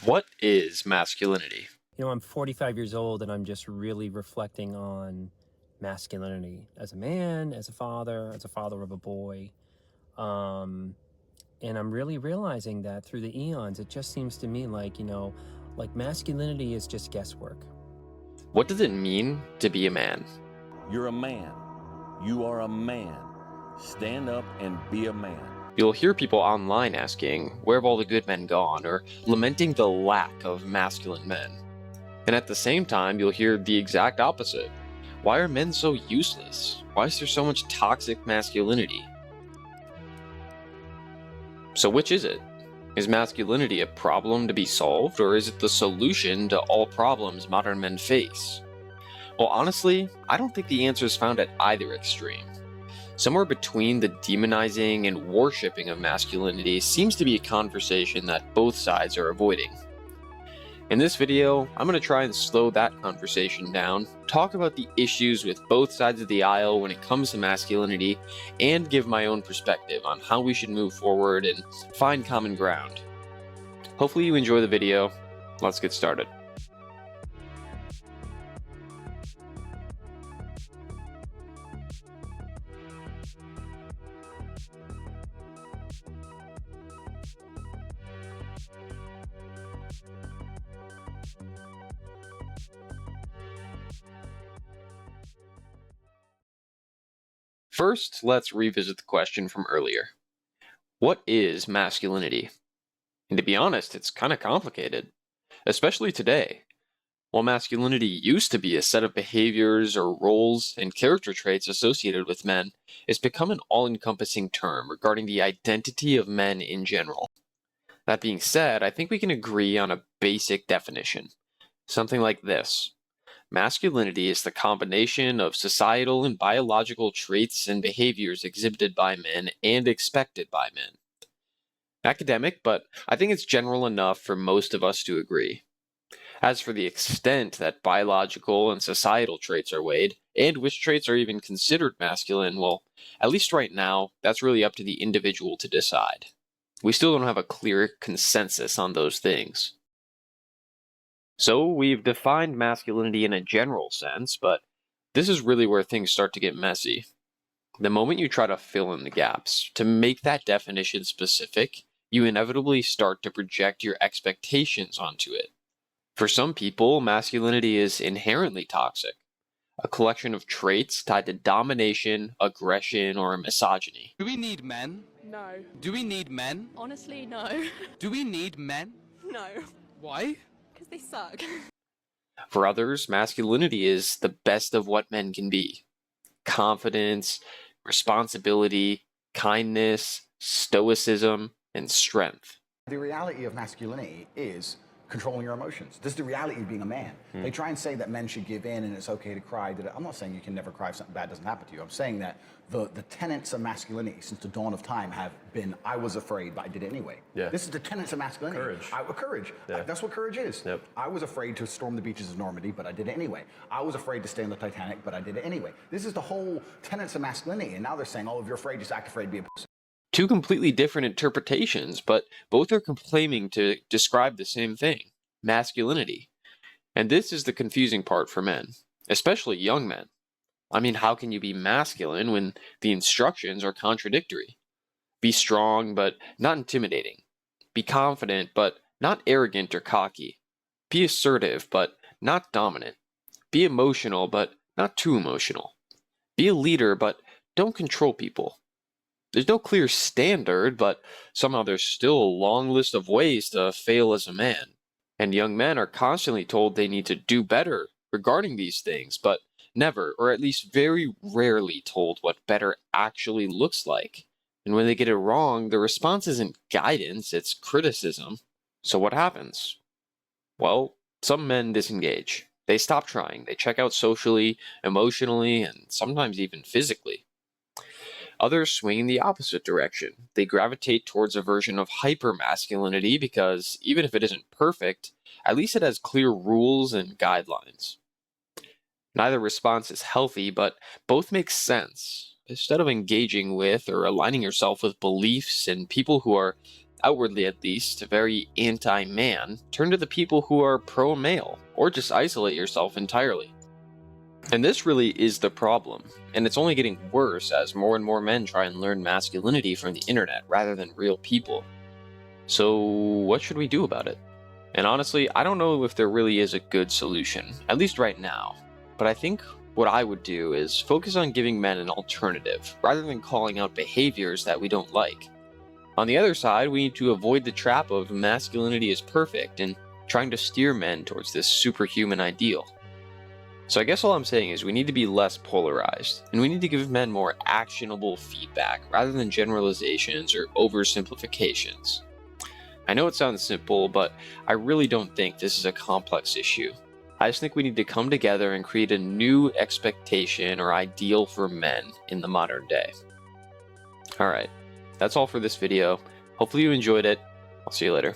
What is masculinity? You know, I'm 45 years old and I'm just really reflecting on masculinity as a man, as a father of a boy. And I'm really realizing that through the eons, it just seems to me like, like masculinity is just guesswork. What does it mean to be a man? You're a man. You are a man. Stand up and be a man. You'll hear people online asking, where have all the good men gone, or lamenting the lack of masculine men. And at the same time, you'll hear the exact opposite. Why are men so useless? Why is there so much toxic masculinity? So which is it? Is masculinity a problem to be solved, or is it the solution to all problems modern men face? Well, honestly, I don't think the answer is found at either extreme. Somewhere between the demonizing and worshipping of masculinity seems to be a conversation that both sides are avoiding. In this video, I'm going to try and slow that conversation down, talk about the issues with both sides of the aisle when it comes to masculinity, and give my own perspective on how we should move forward and find common ground. Hopefully you enjoy the video. Let's get started. First, let's revisit the question from earlier. What is masculinity? And to be honest, it's kind of complicated, especially today. While masculinity used to be a set of behaviors or roles and character traits associated with men, it's become an all-encompassing term regarding the identity of men in general. That being said, I think we can agree on a basic definition. Something like this. Masculinity is the combination of societal and biological traits and behaviors exhibited by men and expected by men. Academic, but I think it's general enough for most of us to agree. As for the extent that biological and societal traits are weighed, and which traits are even considered masculine, well, at least right now, that's really up to the individual to decide. We still don't have a clear consensus on those things. So we've defined masculinity in a general sense, but this is really where things start to get messy. The moment you try to fill in the gaps, to make that definition specific, you inevitably start to project your expectations onto it. For some people, masculinity is inherently toxic, a collection of traits tied to domination, aggression, or misogyny. Do we need men? No. Do we need men? Honestly, no. Do we need men? No. Why? Because they suck. For others, masculinity is the best of what men can be. Confidence, responsibility, kindness, stoicism, and strength. The reality of masculinity is controlling your emotions. This is the reality of being a man. They try and say that men should give in and it's okay to cry. I'm not saying you can never cry if something bad doesn't happen to you. I'm saying that the tenets of masculinity since the dawn of time have been, I was afraid, but I did it anyway. Yeah. This is the tenets of masculinity. Courage. Courage. Yeah. That's what courage is. Yep. I was afraid to storm the beaches of Normandy, but I did it anyway. I was afraid to stay on the Titanic, but I did it anyway. This is the whole tenets of masculinity. And now they're saying, oh, if you're afraid, just act afraid, be a pussy. Two completely different interpretations, but both are claiming to describe the same thing. Masculinity. And this is the confusing part for men, especially young men. I mean, how can you be masculine when the instructions are contradictory? Be strong, but not intimidating. Be confident, but not arrogant or cocky. Be assertive, but not dominant. Be emotional, but not too emotional. Be a leader, but don't control people. There's no clear standard, but somehow there's still a long list of ways to fail as a man. And young men are constantly told they need to do better regarding these things, but never, or at least very rarely told what better actually looks like. And when they get it wrong, the response isn't guidance, it's criticism. So what happens? Well, some men disengage. They stop trying. They check out socially, emotionally, and sometimes even physically. Others swing in the opposite direction. They gravitate towards a version of hypermasculinity because, even if it isn't perfect, at least it has clear rules and guidelines. Neither response is healthy, but both make sense. Instead of engaging with or aligning yourself with beliefs and people who are outwardly at least, very anti-man, turn to the people who are pro-male, or just isolate yourself entirely. And this really is the problem, and it's only getting worse as more and more men try and learn masculinity from the internet rather than real people. So what should we do about it? And honestly, I don't know if there really is a good solution, at least right now, but I think what I would do is focus on giving men an alternative, rather than calling out behaviors that we don't like. On the other side, we need to avoid the trap of masculinity is perfect and trying to steer men towards this superhuman ideal. So I guess all I'm saying is we need to be less polarized, and we need to give men more actionable feedback rather than generalizations or oversimplifications. I know it sounds simple, but I really don't think this is a complex issue. I just think we need to come together and create a new expectation or ideal for men in the modern day. Alright, that's all for this video. Hopefully you enjoyed it. I'll see you later.